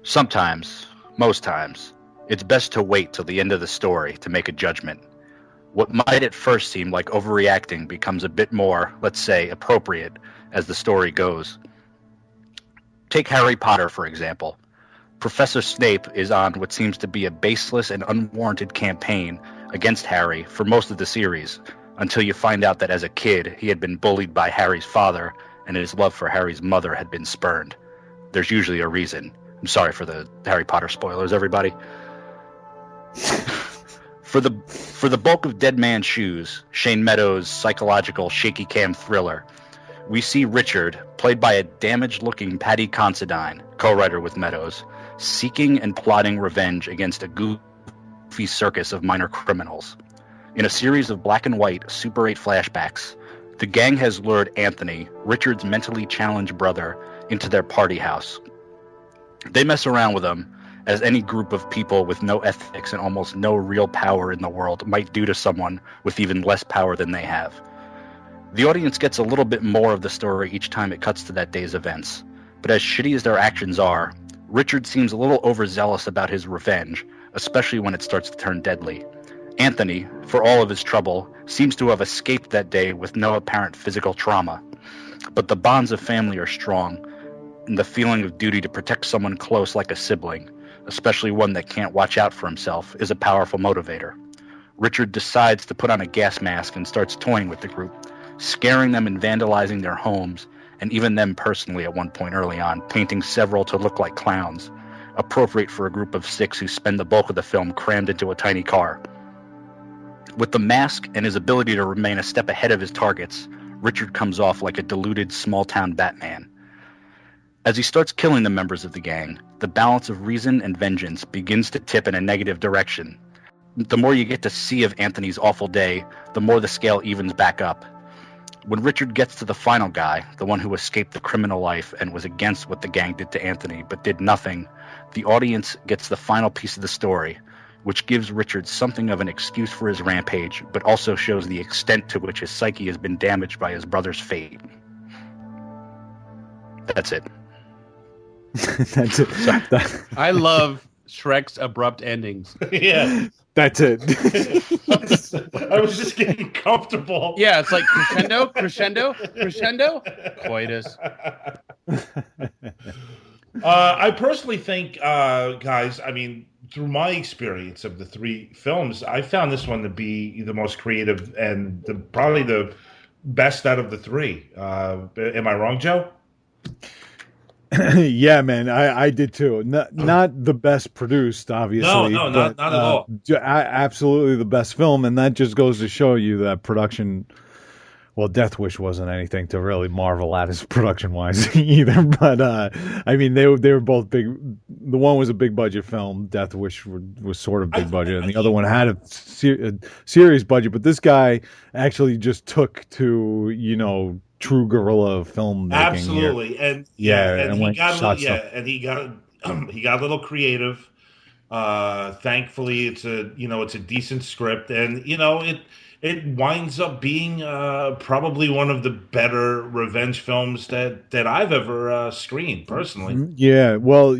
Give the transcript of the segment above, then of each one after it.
Sometimes, most times, it's best to wait till the end of the story to make a judgment. What might at first seem like overreacting becomes a bit more, let's say, appropriate as the story goes. Take Harry Potter, for example. Professor Snape is on what seems to be a baseless and unwarranted campaign against Harry for most of the series, until you find out that as a kid he had been bullied by Harry's father and his love for Harry's mother had been spurned. There's usually a reason. I'm sorry for the Harry Potter spoilers, everybody. For the bulk of Dead Man's Shoes, Shane Meadows' psychological shaky cam thriller, we see Richard, played by a damaged-looking Paddy Considine, co-writer with Meadows, seeking and plotting revenge against a goofy circus of minor criminals. In a series of black and white Super 8 flashbacks, the gang has lured Anthony, Richard's mentally challenged brother, into their party house. They mess around with him, as any group of people with no ethics and almost no real power in the world might do to someone with even less power than they have. The audience gets a little bit more of the story each time it cuts to that day's events, but as shitty as their actions are, Richard seems a little overzealous about his revenge, especially when it starts to turn deadly. Anthony, for all of his trouble, seems to have escaped that day with no apparent physical trauma. But the bonds of family are strong, and the feeling of duty to protect someone close like a sibling, especially one that can't watch out for himself, is a powerful motivator. Richard decides to put on a gas mask and starts toying with the group, scaring them and vandalizing their homes, and even them personally at one point early on, painting several to look like clowns, appropriate for a group of 6 who spend the bulk of the film crammed into a tiny car. With the mask and his ability to remain a step ahead of his targets, Richard comes off like a deluded small-town Batman. As he starts killing the members of the gang, the balance of reason and vengeance begins to tip in a negative direction. The more you get to see of Anthony's awful day, the more the scale evens back up. When Richard gets to the final guy, the one who escaped the criminal life and was against what the gang did to Anthony but did nothing, the audience gets the final piece of the story, which gives Richard something of an excuse for his rampage, but also shows the extent to which his psyche has been damaged by his brother's fate. That's it. That's it. I love Shrek's abrupt endings. Yeah. That's it. I was just getting comfortable. Yeah, it's like crescendo, coitus. I personally think, guys, I mean, through my experience of the 3 films, I found this one to be the most creative and probably the best out of the 3. Am I wrong, Joe? Yeah, man, I did too. Not the best produced, obviously. No, not at all. Absolutely the best film, and that just goes to show you that production. Well, Death Wish wasn't anything to really marvel at as production-wise either. But I mean, they were both big. The one was a big budget film. Death Wish was sort of big budget, and the other one had a serious budget. But this guy actually just took to true guerrilla filmmaking. Absolutely, and he got a little creative. Thankfully, it's a decent script, and it winds up being probably one of the better revenge films that I've ever screened personally. Yeah, well,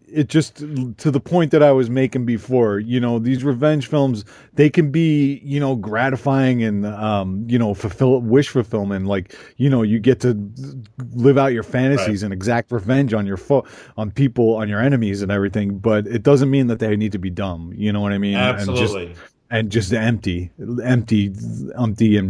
it's just to the point that I was making before. These revenge films, they can be gratifying and wish fulfillment. Like you get to live out your fantasies and exact revenge on your on people, on your enemies, and everything. But it doesn't mean that they need to be dumb. You know what I mean? Absolutely. And just empty and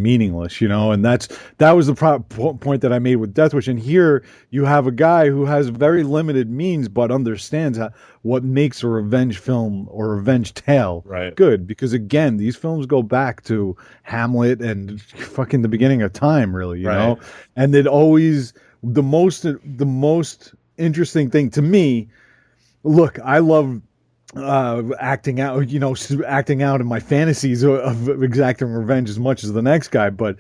meaningless, and that was the point that I made with Death Wish. And here you have a guy who has very limited means, but understands what makes a revenge film or revenge tale good. Because again, these films go back to Hamlet and fucking the beginning of time, really, you know. And it always the most interesting thing to me. Look, I love acting out in my fantasies of exacting revenge as much as the next guy, but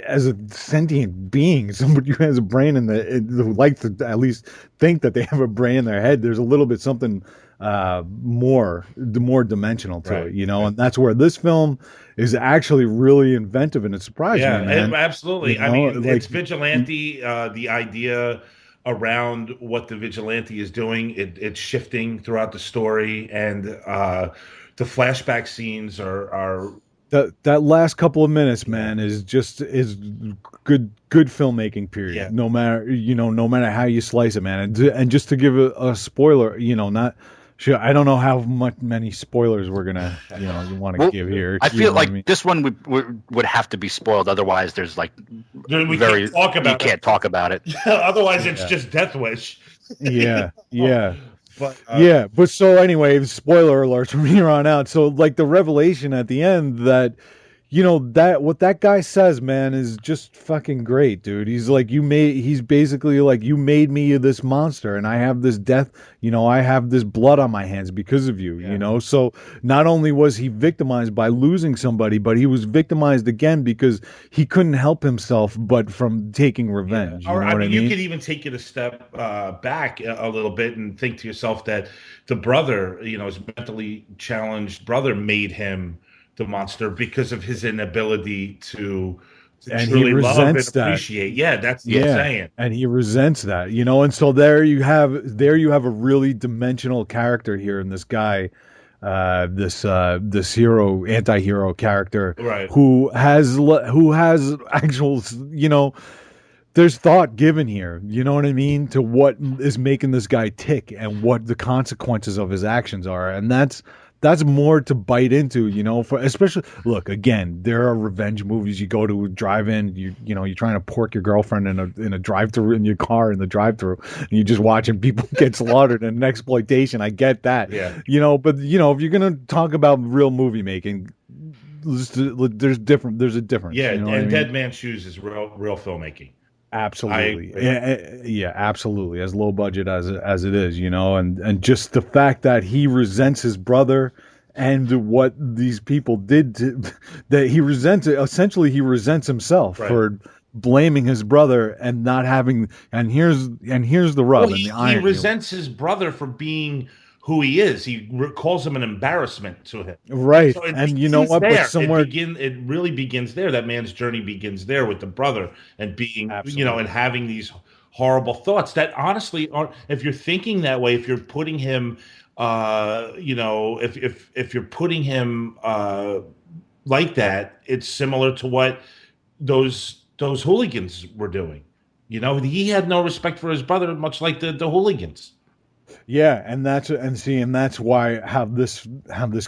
as a sentient being, somebody who has a brain who likes to at least think that they have a brain in their head, there's a little bit something more dimensional to it, and that's where this film is actually really inventive, and it surprised me, man. Absolutely. I mean, it's vigilante, the idea around what the vigilante is doing. It's shifting throughout the story, and the flashback scenes are that last couple of minutes, man, is good filmmaking. Period. Yeah. No matter no matter how you slice it, man. And just to give a spoiler, not sure. I don't know how many spoilers we're gonna you want to give here. I feel like I mean? This one would have to be spoiled. Otherwise, there's like we can't talk about you can't talk about it. Otherwise, it's just Death Wish. Yeah. But But so anyway, spoiler alert from here on out. So like the revelation at the end that that what that guy says, man, is just fucking great, dude. He's basically like, you made me this monster, and I have this death, I have this blood on my hands because of you, So not only was he victimized by losing somebody, but he was victimized again because he couldn't help himself but from taking revenge. Or, I mean, you could even take it a step back a little bit and think to yourself that the brother, his mentally challenged brother, made him the monster because of his inability to and truly he resents love and that. appreciate. Yeah, that's what I'm saying. And he resents that, and so there you have a really dimensional character here in this guy, this anti-hero character, right? Who has actual, there's thought given here, you know what I mean, to what is making this guy tick and what the consequences of his actions are, and that's more to bite into, for especially, look, again, there are revenge movies. You go to a drive-in, you're trying to pork your girlfriend in a drive-through, in your car in the drive-through, and you're just watching people get slaughtered in an exploitation. I get that, but if you're gonna talk about real movie making, there's a difference. Yeah, and I mean? Dead Man's Shoes is real filmmaking. Absolutely. Yeah, absolutely. As low budget as it is, and just the fact that he resents his brother and what these people did that he resents himself for blaming his brother and not having, and here's the rub. Well, he resents his brother for being who he is. He calls him an embarrassment to him. Right. So and you know what? There. But somewhere it really begins there. That man's journey begins there with the brother and being, and having these horrible thoughts that honestly are, if you're thinking that way, if you're putting him, if you're putting him like that, it's similar to what those hooligans were doing. He had no respect for his brother, much like the hooligans. Yeah, and that's why how this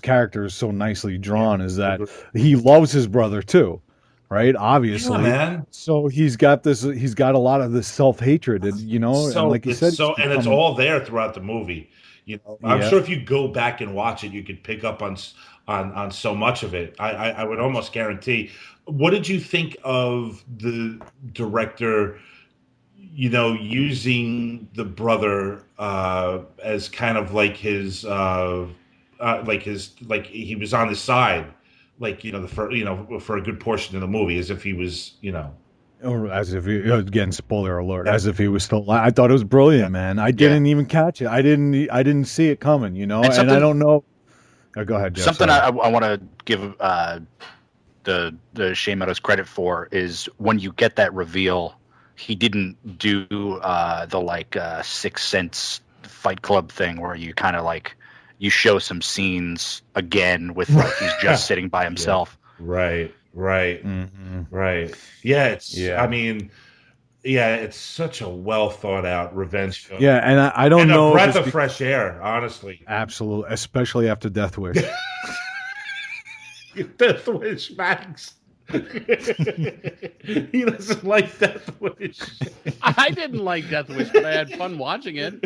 character is so nicely drawn is that he loves his brother too, right? Obviously, man. So he's got a lot of this self-hatred, and and like you said, and it's all there throughout the movie. I'm sure if you go back and watch it, you could pick up on so much of it. I would almost guarantee. What did you think of the director? Using the brother as kind of like his he was on his side, for a good portion of the movie, as if he was, or as if he, again, spoiler alert, as if he was still. I thought it was brilliant, man. I didn't even catch it. I didn't see it coming, and I don't know. Oh, go ahead, Jeff. Something I want to give the Shane Meadows credit for is when you get that reveal. He didn't do the Sixth Sense Fight Club thing where you kind of you show some scenes again with he's just sitting by himself. Right. Mm-hmm. Right. Yeah. I mean, it's such a well thought out revenge film. Yeah, and I don't know. A breath of fresh air, honestly. Absolutely, especially after Death Wish. Death Wish, Max. He doesn't like Death Wish. I didn't like Death Wish, but I had fun watching it.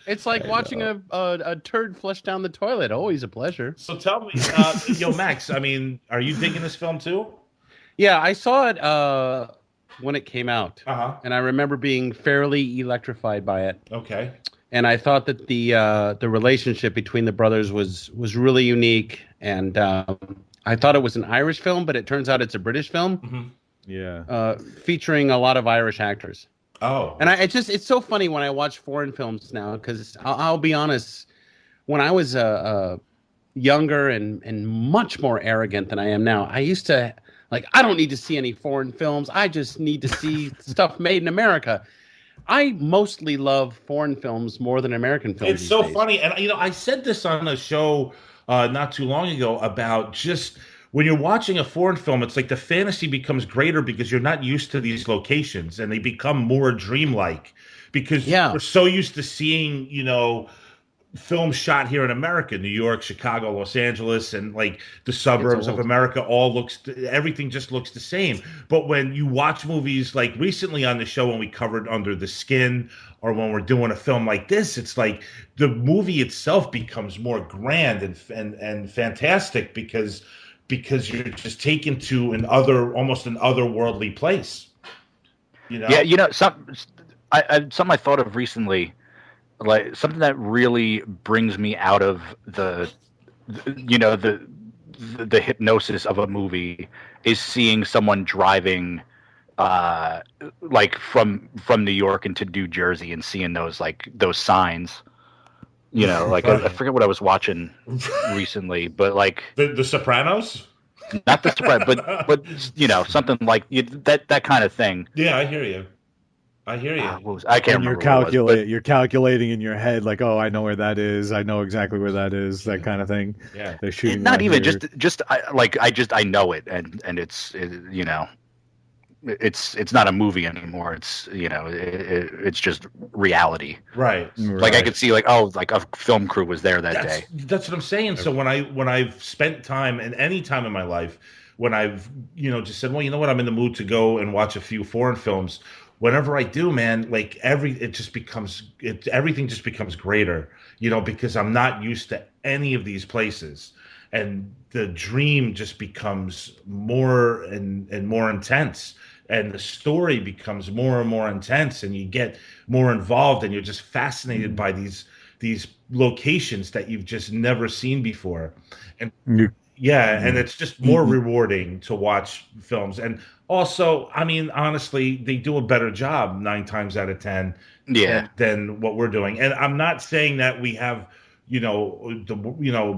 It's like watching a turd flush down the toilet. Always a pleasure. So tell me, Max, I mean, are you digging this film too? Yeah, I saw it when it came out, and I remember being fairly electrified by it. Okay. And I thought that the relationship between the brothers was really unique, and I thought it was an Irish film, but it turns out it's a British film. Mm-hmm. Yeah. Featuring a lot of Irish actors. Oh. And it's so funny when I watch foreign films now, because I'll be honest, when I was younger and much more arrogant than I am now, I used to, I don't need to see any foreign films. I just need to see stuff made in America. I mostly love foreign films more than American films. It's so funny. And, I said this on a show not too long ago about just when you're watching a foreign film, it's like the fantasy becomes greater because you're not used to these locations and they become more dreamlike because we're so used to seeing, film shot here in America, New York, Chicago, Los Angeles, and like the suburbs of America, everything just looks the same. But when you watch movies like recently on the show when we covered Under the Skin, or when we're doing a film like this, it's like the movie itself becomes more grand and fantastic because you're just taken to almost an otherworldly place. Yeah, something I thought of recently, like something that really brings me out of the hypnosis of a movie is seeing someone driving like from New York into New Jersey and seeing those signs. Like I forget what I was watching recently, but like the Sopranos. Not the Sopranos, but something like that kind of thing. Yeah, I hear you. I can't remember. You're calculating in your head, like, oh, I know where that is. I know exactly where that is. That kind of thing. Yeah. They're shooting. Not even here. I know it, and it's it's not a movie anymore. It's it's just reality. Right. Like I could see like a film crew was there that day. That's what I'm saying. So when I've spent time, and any time in my life when I've just said, well, you know what, I'm in the mood to go and watch a few foreign films. Whenever I do, man, like everything just becomes greater, because I'm not used to any of these places, and the dream just becomes more and more intense, and the story becomes more and more intense, and you get more involved, and you're just fascinated by these locations that you've just never seen before, and and it's just more rewarding to watch films. And also, I mean, honestly, they do a better job 9 times out of 10 than what we're doing. And I'm not saying that we have, all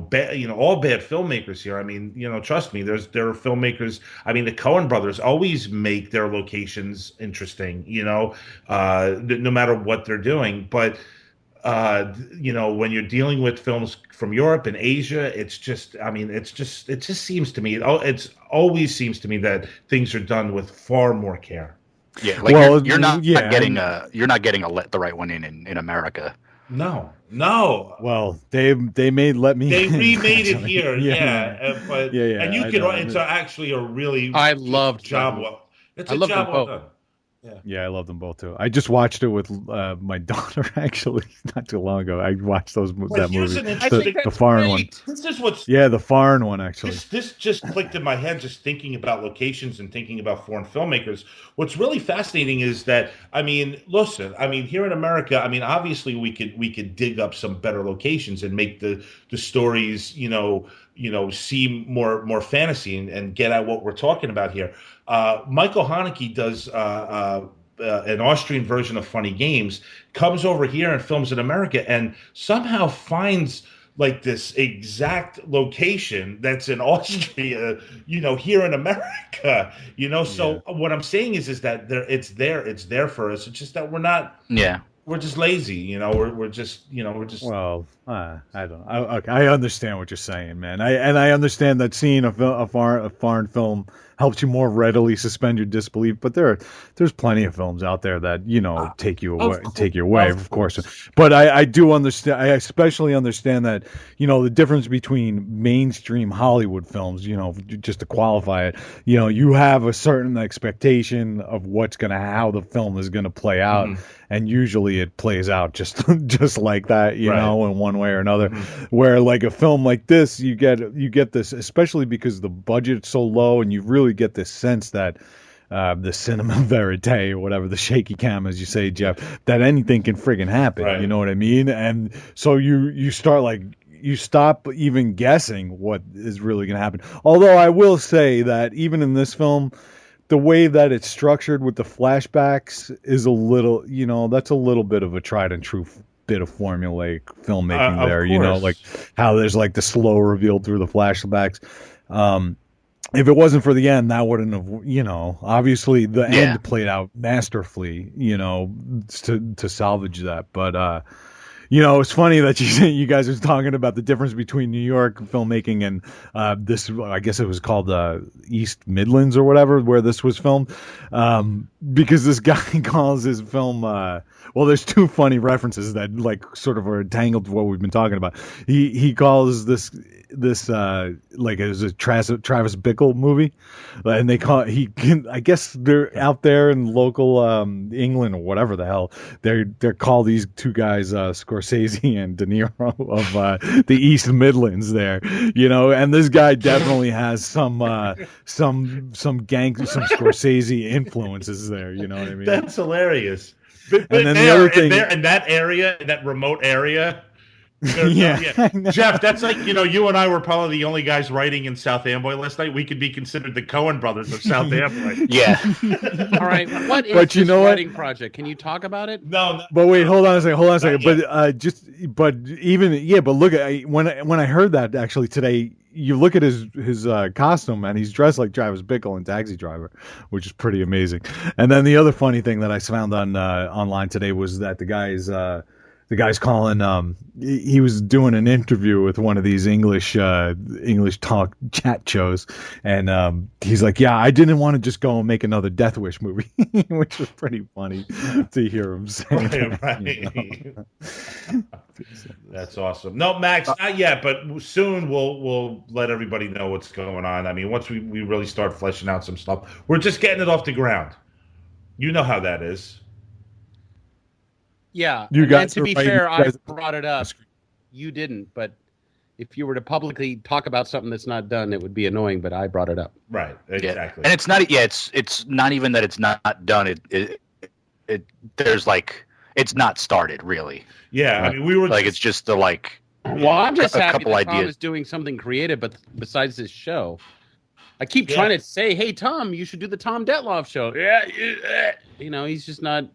bad filmmakers here. I mean, trust me, there are filmmakers. I mean, the Coen brothers always make their locations interesting, no matter what they're doing. But when you're dealing with films from Europe and Asia, it just seems to me, it always seems to me that things are done with far more care. Yeah, like you're not getting the right one in America. No. Well, they remade it here, and you can. It's actually a really job. It's a job well done. Yeah, I love them both too. I just watched it with my daughter actually not too long ago. I watched that movie, the foreign one. The foreign one actually. This just clicked in my head just thinking about locations and thinking about foreign filmmakers. What's really fascinating is that here in America, obviously we could dig up some better locations and make the stories seem more fantasy and get at what we're talking about here. Michael Haneke does an Austrian version of Funny Games, comes over here and films in America, and somehow finds like this exact location that's in Austria, here in America, So what I'm saying is that it's there for us. It's just that we're not. Yeah. We're just lazy, we're just. Well, I don't know. Okay, I understand what you're saying, man. I understand that seeing a foreign film helps you more readily suspend your disbelief. But there's plenty of films out there that take you away, of course. But I do understand. I especially understand that the difference between mainstream Hollywood films. Just to qualify it, you have a certain expectation of how the film is going to play out, and usually it plays out just like that, in one way or another. Where like a film like this, you get this, especially because the budget's so low, and you really get this sense that the cinema verite, or whatever, the shaky cam, as you say, Jeff, that anything can friggin' happen. Right. You know what I mean? And so you start you stop even guessing what is really going to happen. Although I will say that even in this film, the way that it's structured with the flashbacks is a little, that's a little bit of a tried and true bit of formulaic filmmaking there, like how there's like the slow reveal through the flashbacks. if it wasn't for the end, that wouldn't have, obviously the end played out masterfully, to salvage that. But, it's funny that you guys are talking about the difference between New York filmmaking and this. I guess it was called East Midlands or whatever, where this was filmed. Because this guy calls his film. Well, there's two funny references that like sort of are entangled with what we've been talking about. He calls this like it was a Travis Bickle movie, and they call I guess they're out there in local England or whatever the hell they're called these two guys Scorsese and De Niro of the East Midlands there, and this guy definitely has some Scorsese influences there, you know what I mean? That's hilarious. But and then the other thing, in that area, in that remote area, yeah. Jeff, that's like, you and I were probably the only guys writing in South Amboy last night. We could be considered the Coen brothers of South Amboy. Yeah. All right. What is this writing project? Can you talk about it? No. But wait, hold on a second. But look at when I heard that actually today. You look at his costume, and he's dressed like Travis Bickle in Taxi Driver, which is pretty amazing. And then the other funny thing that I found on online today was that the guy's calling. He was doing an interview with one of these English talk chat shows, and he's like, "Yeah, I didn't want to just go and make another Death Wish movie," which was pretty funny to hear him say. Right. That's awesome. No, Max, not yet, but soon we'll let everybody know what's going on. I mean, once we really start fleshing out some stuff, we're just getting it off the ground. You know how that is. Yeah, and to be fair, I brought it up. You didn't, but if you were to publicly talk about something that's not done, it would be annoying. But I brought it up. Right, exactly. Yeah. And it's not. Yeah, it's not even that it's not done. There's like it's not started really. Yeah, right? I mean, we were like it's just the like. Well, I'm just happy that Tom is doing something creative, but besides this show, I keep trying to say, "Hey, Tom, you should do the Tom Detlef Show." Yeah, he's just not.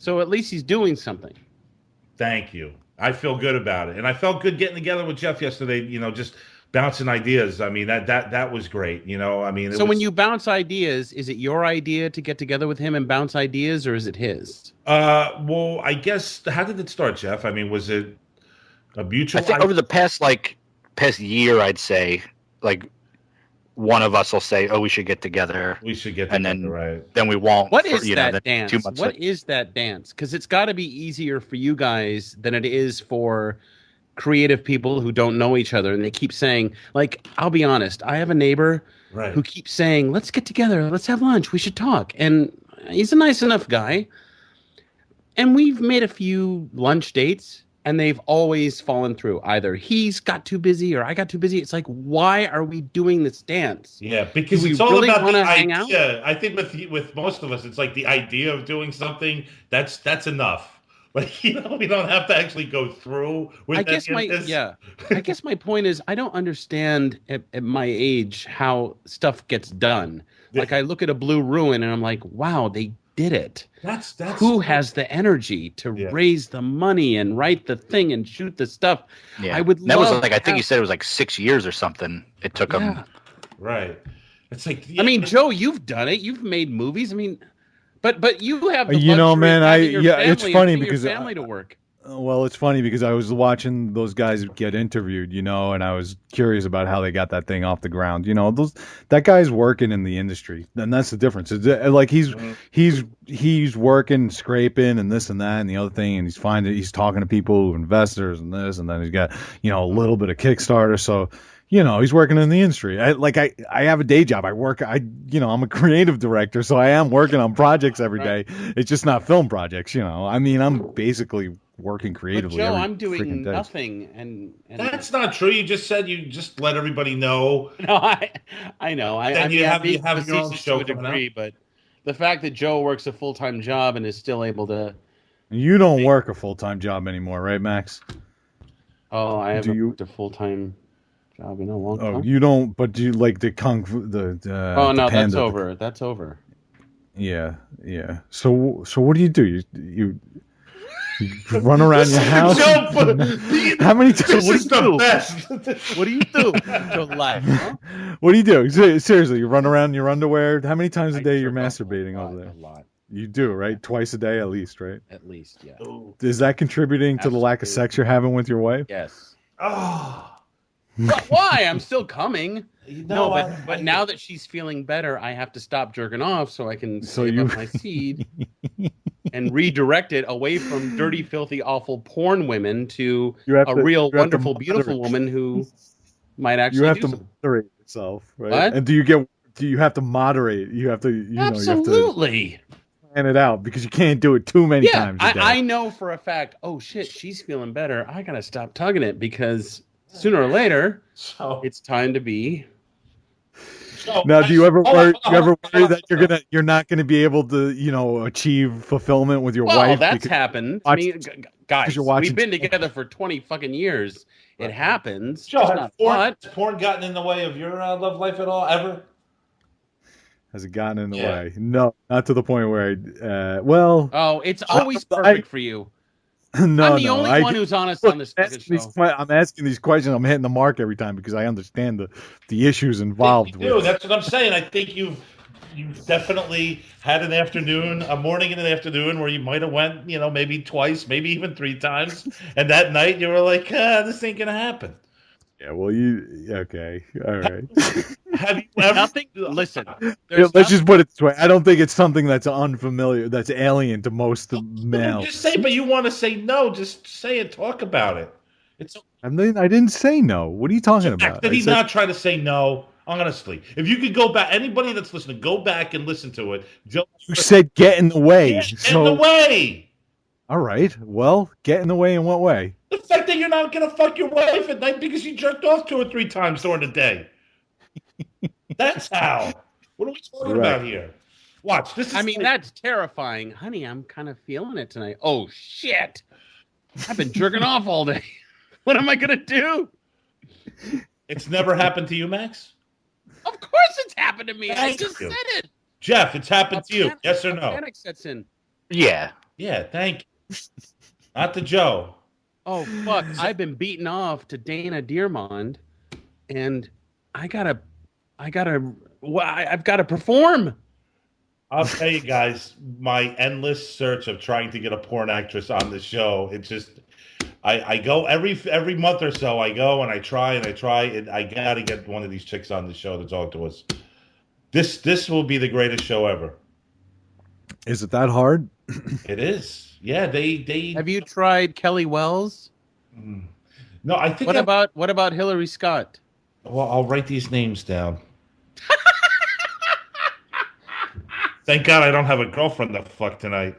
So at least he's doing something. Thank you. I feel good about it, and I felt good getting together with Jeff yesterday. Just bouncing ideas. I mean, that was great. I mean. When you bounce ideas, is it your idea to get together with him and bounce ideas, or is it his? Well, I guess. How did it start, Jeff? I mean, was it a mutual? I think over the past year, I'd say one of us will say, "Oh, we should get together." We should get together, then we won't. What is that dance? What is that dance? Because it's got to be easier for you guys than it is for creative people who don't know each other, and they keep saying, I'll be honest, I have a neighbor who keeps saying, "Let's get together, let's have lunch, we should talk," and he's a nice enough guy, and we've made a few lunch dates. And they've always fallen through. Either he's got too busy or I got too busy. It's like, why are we doing this dance? Yeah, because it's all about the idea. I think with most of us, it's like the idea of doing something. That's enough. We don't have to actually go through with. I guess my point is, I don't understand at my age how stuff gets done. Like I look at a Blue Ruin and I'm like, wow, they did it. That's who has the energy to raise the money and write the thing and shoot the stuff. Yeah. I would. That was I think you said it was 6 years or something. It took them. Right. It's like. I mean, Joe, you've done it. You've made movies. I mean, but you have. The man. It's funny because family to work. Well, it's funny because I was watching those guys get interviewed, and I was curious about how they got that thing off the ground. That guy's working in the industry, and that's the difference. It's like he's working, scraping, and this and that and the other thing, and he's talking to people, investors, and this, and then he's got a little bit of Kickstarter. So he's working in the industry. I have a day job. I work. I'm a creative director, so I am working on projects every day. It's just not film projects. I mean, I'm basically working creatively. But Joe, I'm doing nothing, and that's not true. You just said you just let everybody know. No, I know. You have your own show to a degree, but the fact that Joe works a full-time job and is still able to. You don't work a full-time job anymore, right, Max? Oh, I haven't worked a full-time job in a long time. Oh, you don't? But do you like the kung fu? Oh no, that's over. That's over. Yeah. So what do? You You run around your house. How many times? This is the best. What do you do to relax? Huh? What do you do? Seriously, you run around in your underwear. How many times a day you're masturbating over there? A lot. You do, right? Yeah. Twice a day at least, right? At least, yeah. Is that contributing to the lack of sex you're having with your wife? Yes. Oh. But why? I'm still coming. No, but now that she's feeling better, I have to stop jerking off so I can save up my seed and redirect it away from dirty, filthy, awful porn women to real, wonderful, beautiful woman who might actually you have to moderate yourself, right? What? And do you have to moderate? You have to, absolutely. You have to plan it out because you can't do it too many times a day. I know for a fact, oh shit, she's feeling better. I gotta stop tugging it because sooner or later, it's time to be. Now, do you ever worry that you're not gonna be able to, achieve fulfillment with your wife? Well, that's happened. Guys, we've been together for 20 fucking years. It happens. Joe, has porn gotten in the way of your love life at all, ever? Has it gotten in the way? No, not to the point where Oh, it's always perfect for you. No, I'm the only one who's honest on this fucking show. I'm asking these questions. I'm hitting the mark every time because I understand the issues involved. That's what I'm saying. I think you've definitely had a morning and an afternoon where you might have went, maybe twice, maybe even 3 times, and that night you were like, this ain't gonna happen. Yeah, well, okay, all right. Have you ever? Nothing. Listen, let's just put it this way. I don't think it's something that's unfamiliar, that's alien to most males. Just say, but you want to say no. Just say it. Talk about it. I didn't say no. What are you talking about? Did he not try to say no? Honestly, if you could go back, anybody that's listening, go back and listen to it. You said get in the way. Get in the way. All right. Well, get in the way in what way? The fact that you're not going to fuck your wife at night because you jerked off 2 or 3 times during the day. That's how. What are we talking about here? Watch. That's terrifying. Honey, I'm kind of feeling it tonight. Oh, shit. I've been jerking off all day. What am I going to do? It's never happened to you, Max? Of course it's happened to me. I just said it. Jeff, it's happened to you. Yes or no? Panic sets in. Yeah. Yeah, thank you. Not to Joe. Oh, fuck. I've been beaten off to Dana Dearmond, and I've got to perform. I'll tell you guys, my endless search of trying to get a porn actress on the show, it just, I go every month or so, I go and I try, and I got to get one of these chicks on the show to talk to us. This will be the greatest show ever. Is it that hard? It is. Yeah, they. Have you tried Kelly Wells? No, I think. What about Hillary Scott? Well, I'll write these names down. Thank God I don't have a girlfriend to fuck tonight.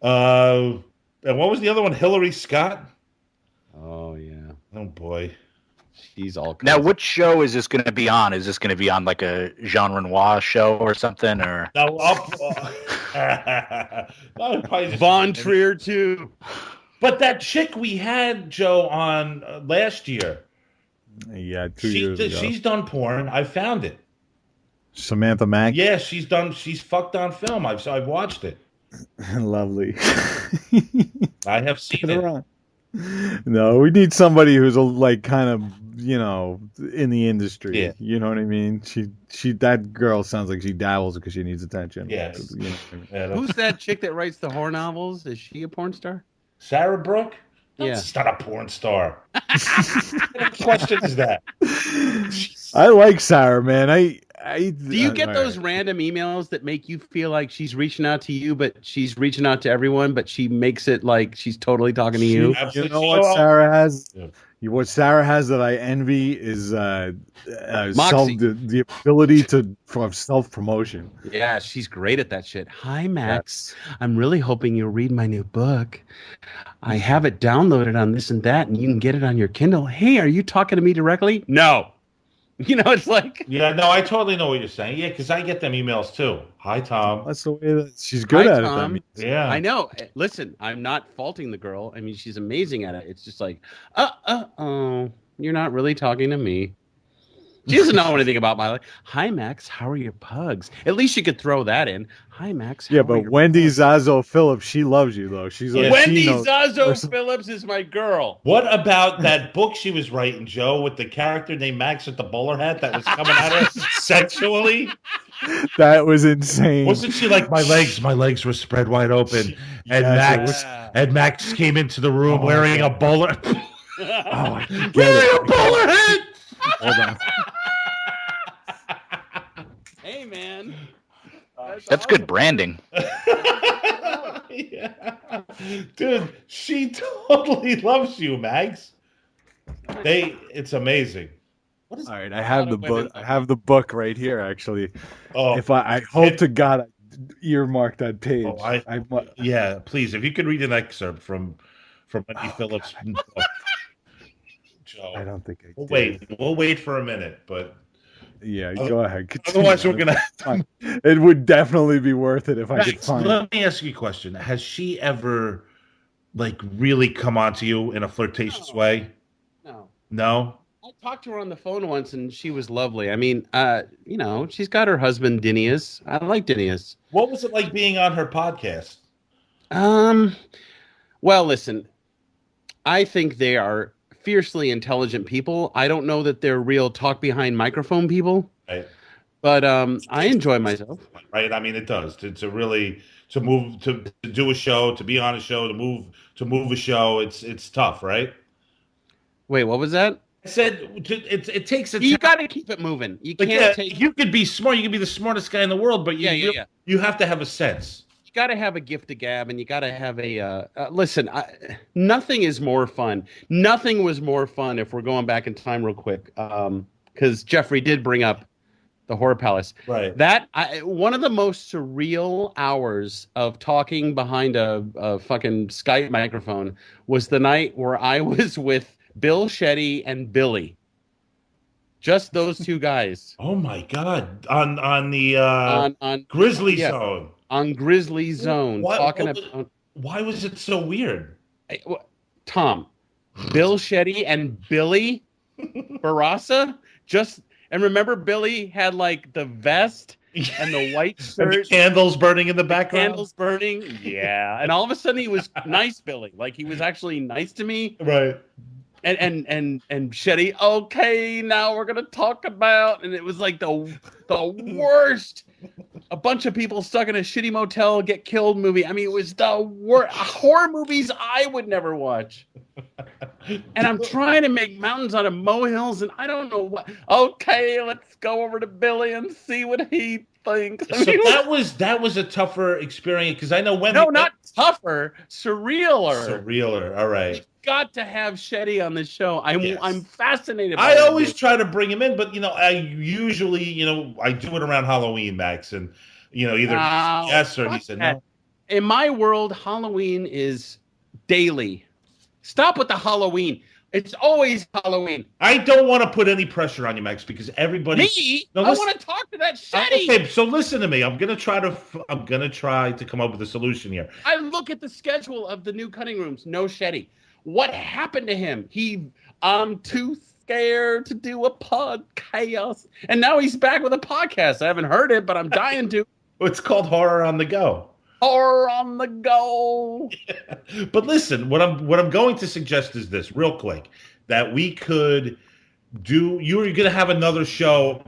And what was the other one? Hillary Scott? Oh yeah. Oh boy. She's all crazy. Now, which show is this going to be on? Is this going to be on like a Jean Renoir show or something? Or no, Von Trier too. But that chick we had, Joe, on last year. Yeah, 2 years ago. She's done porn. I found it. Samantha Mack? Yeah, she's fucked on film. I've watched it. Lovely. I have seen it. No, we need somebody who's like kind of, in the industry. Yeah. You know what I mean? That girl sounds like she dabbles because she needs attention. Yes. You know what I mean? Who's that chick that writes the horror novels? Is she a porn star? Sarah Brooke? Yeah. She's not a porn star. What question is that? I like Sarah, man. Do you get those random emails that make you feel like she's reaching out to you, but she's reaching out to everyone, but she makes it like she's totally talking to you? You know what Sarah has? Yeah. What Sarah has that I envy is the ability for self-promotion. Yeah, she's great at that shit. Hi, Max. Yeah. I'm really hoping you'll read my new book. I have it downloaded on this and that, and you can get it on your Kindle. Hey, are you talking to me directly? No. It's like... Yeah, no, I totally know what you're saying. Yeah, because I get them emails too. Hi, Tom. That's the way that she's good at Tom. it. Yeah. I know. Listen, I'm not faulting the girl. I mean, she's amazing at it. It's just like, you're not really talking to me. She doesn't know anything about my life. Hi, Max. How are your pugs? At least you could throw that in. Hi, Max. Yeah, but Wendy Zazo Phillips, she loves you though. She's like Wendy Zazo Phillips is my girl. What about that book she was writing, Joe, with the character named Max with the bowler hat that was coming at her sexually? That was insane. Wasn't she like, my legs were spread wide open, and Max came into the room wearing a bowler wearing a bowler hat. Hold on. Hey, man. That's awesome. Good branding. Yeah. Dude, she totally loves you, Max. It's amazing. All right, I have the book. I have the book right here, actually. Oh, if I hope to God I earmark that page. Oh, yeah, please, if you could read an excerpt from Wendy Phillips' book. Joe, I don't think I We'll wait for a minute, but yeah, go ahead. Otherwise, we're gonna. It would definitely be worth it if I could find. Let me ask you a question: has she ever, like, really come on to you in a flirtatious way? No. I talked to her on the phone once, and she was lovely. I mean, she's got her husband Dinius. I like Dinius. What was it like being on her podcast? Well, listen, I think they are fiercely intelligent people. I don't know that they're real talk behind microphone people. Right. But I enjoy myself. Right. I mean, it does to do a show, to be on a show, to move a show. It's tough, right? Wait, what was that? I said it takes a. You got to keep it moving. You can't take. You could be smart. You could be the smartest guy in the world, but you have to have a sense. You got to have a gift of gab, and you got to have a listen. Nothing is more fun. Nothing was more fun if we're going back in time real quick, because Jeffrey did bring up the Horror Palace. Right. One of the most surreal hours of talking behind a fucking Skype microphone was the night where I was with Bill Shetty and Billy. Just those two guys. Oh my God! On the Grizzly Zone. On Grizzly Zone. Why was it so weird? Tom, Bill Shetty and Billy Barassa. And remember, Billy had like the vest and the white shirt. And the candles burning in the background. Candles burning. Yeah. And all of a sudden he was nice, Billy. Like he was actually nice to me. Right. And Shetty, okay, now we're gonna talk about, and it was like the worst. A bunch of people stuck in a shitty motel get killed movie. I mean, it was the worst. Horror movies I would never watch. And I'm trying to make mountains out of molehills, and I don't know what. Okay, let's go over to Billy and see what he thinks. That was a tougher experience, because I know when. No, not tougher, surrealer. Surrealer. All right. Got to have Shetty on this show. I'm fascinated. I always try to bring him in, but I usually I do it around Halloween, Max, and either yes or he said no. In my world, Halloween is daily. Stop with the Halloween. It's always Halloween. I don't want to put any pressure on you, Max, because everybody. Me? I want to talk to that Shetty. Okay, so listen to me. I'm gonna try to come up with a solution here. I look at the schedule of the new cutting rooms. No Shetty. What happened to him? I'm too scared to do a podcast. And now he's back with a podcast. I haven't heard it, but I'm dying to. It's called Horror on the Go. Horror on the Go. Yeah. But listen, what I'm going to suggest is this, real quick, that we could do. You're going to have another show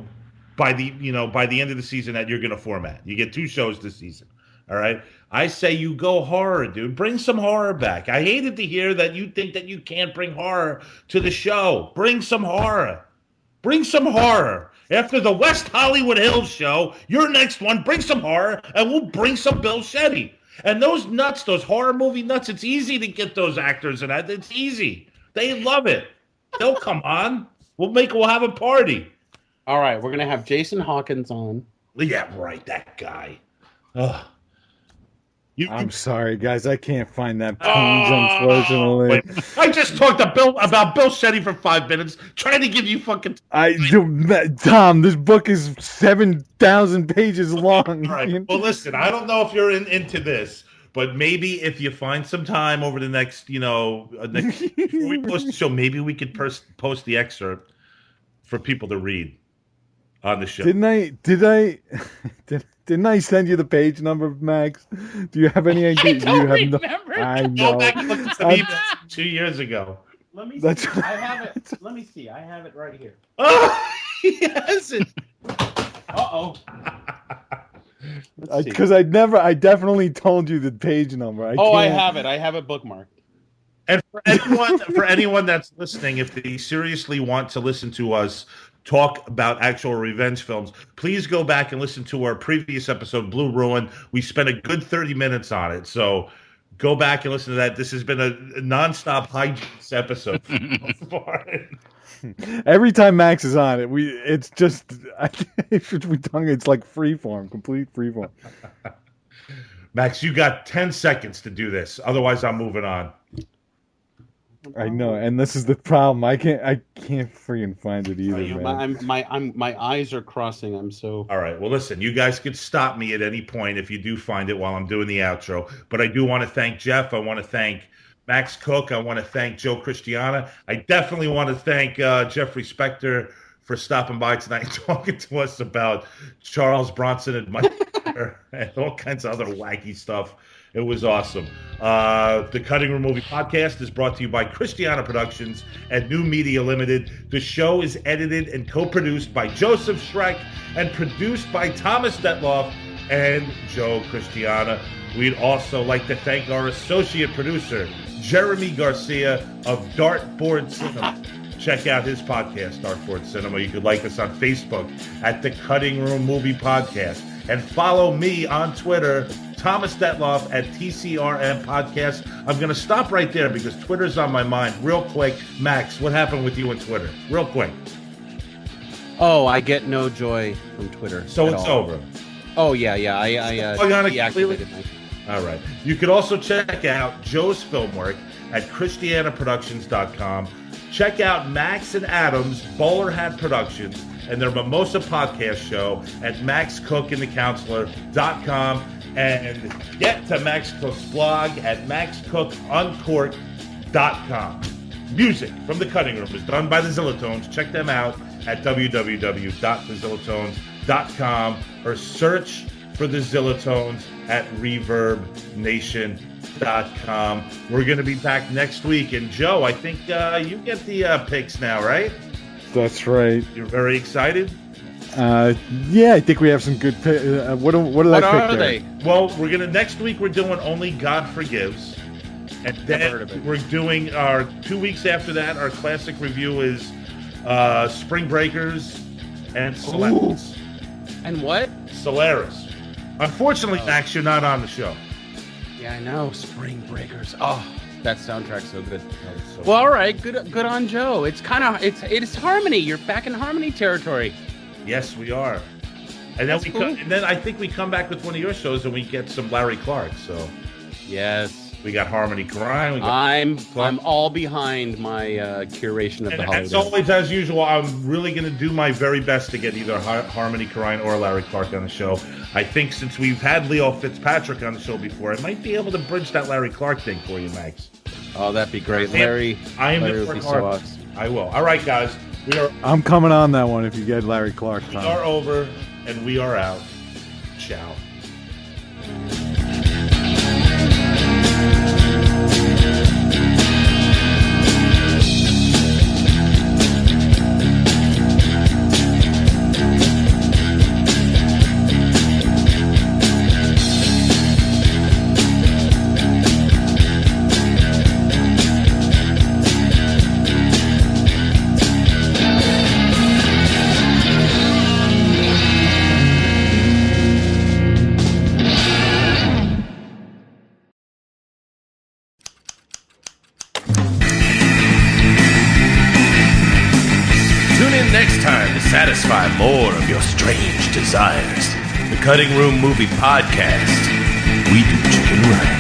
by the end of the season that you're going to format. You get 2 shows this season. All right. I say you go horror, dude. Bring some horror back. I hated to hear that you think that you can't bring horror to the show. Bring some horror. Bring some horror. After the West Hollywood Hills show, your next one, bring some horror, and we'll bring some Bill Shetty. And those horror movie nuts, it's easy to get those actors in that. It's easy. They love it. They'll come on. We'll have a party. All right. We're going to have Jason Hawkins on. Yeah, right. That guy. Ugh. I'm sorry, guys. I can't find that page, unfortunately. I just talked about Bill Shetty for 5 minutes, trying to give you fucking. Tom, this book is 7,000 pages long. All right. Well, listen, I don't know if you're into this, but maybe if you find some time over the next, before we post the show, maybe we could post the excerpt for people to read. on the show. Didn't I send you the page number, Max? Do you have any idea? I don't remember. I know. Go back and look at some emails 2 years ago. Let me see. I have it. Let me see. I have it right here. Oh, he has it. Uh-oh. Because I definitely told you the page number. I have it. I have it bookmarked. And for anyone that's listening, if they seriously want to listen to us talk about actual revenge films, please go back and listen to our previous episode, Blue Ruin. We spent a good 30 minutes on it. So go back and listen to that. This has been a nonstop hijinks episode so far. Every time Max is on it, it's like freeform, complete freeform. Max, you got 10 seconds to do this. Otherwise, I'm moving on. I know, and this is the problem. I can't freaking find it either, man. My eyes are crossing. I'm so. All right. Well, listen, you guys could stop me at any point if you do find it while I'm doing the outro. But I do want to thank Jeff. I want to thank Max Cook. I want to thank Joe Christiana. I definitely want to thank Jeffrey Spector for stopping by tonight and talking to us about Charles Bronson and Mike and all kinds of other wacky stuff. It was awesome. The Cutting Room Movie Podcast is brought to you by Christiana Productions and New Media Limited. The show is edited and co-produced by Joseph Schreck and produced by Thomas Detlef and Joe Christiana. We'd also like to thank our associate producer, Jeremy Garcia of Dartboard Cinema. Check out his podcast, Dartboard Cinema. You could like us on Facebook at The Cutting Room Movie Podcast. And follow me on Twitter, Thomas Detlef at TCRM Podcast. I'm going to stop right there because Twitter's on my mind. Real quick, Max, what happened with you on Twitter? Real quick. Oh, I get no joy from Twitter. So it's over. Oh, yeah. I deactivated my... All right. You could also check out Joe's film work at ChristianaProductions.com. Check out Max and Adam's Bowler Hat Productions and their Mimosa podcast show at MaxCookandTheCounselor.com. And get to Max Cook's blog at MaxCookUncorked.com. Music from The Cutting Room is done by the Zillatones. Check them out at www.thezillatones.com or search for the Zillatones at ReverbNation.com. We're going to be back next week. And Joe, I think you get the picks now, right? That's right. You're very excited? Yeah, I think we have some good picks. What are they? Well, next week we're doing Only God Forgives. And then we're doing our 2 weeks after that, our classic review is Spring Breakers and Solaris. And what? Solaris. Unfortunately, Max, you're not on the show. Yeah, I know. Spring Breakers. Oh, that soundtrack's so good. Well, all right. Good on Joe. It's harmony. You're back in harmony territory. Yes, we are. And then and then I think we come back with one of your shows and we get some Larry Clark. So yes. We got Harmony Crime. I'm all behind my curation of the holiday. As always, as usual, I'm really going to do my very best to get either Harmony Crime or Larry Clark on the show. I think since we've had Leo Fitzpatrick on the show before, I might be able to bridge that Larry Clark thing for you, Max. Oh, that'd be great, Larry. Larry would be so awesome. I will. All right, guys. I'm coming on that one if you get Larry Clark. We are over and we are out. Ciao. Satisfy more of your strange desires. The Cutting Room Movie Podcast. We do chicken right.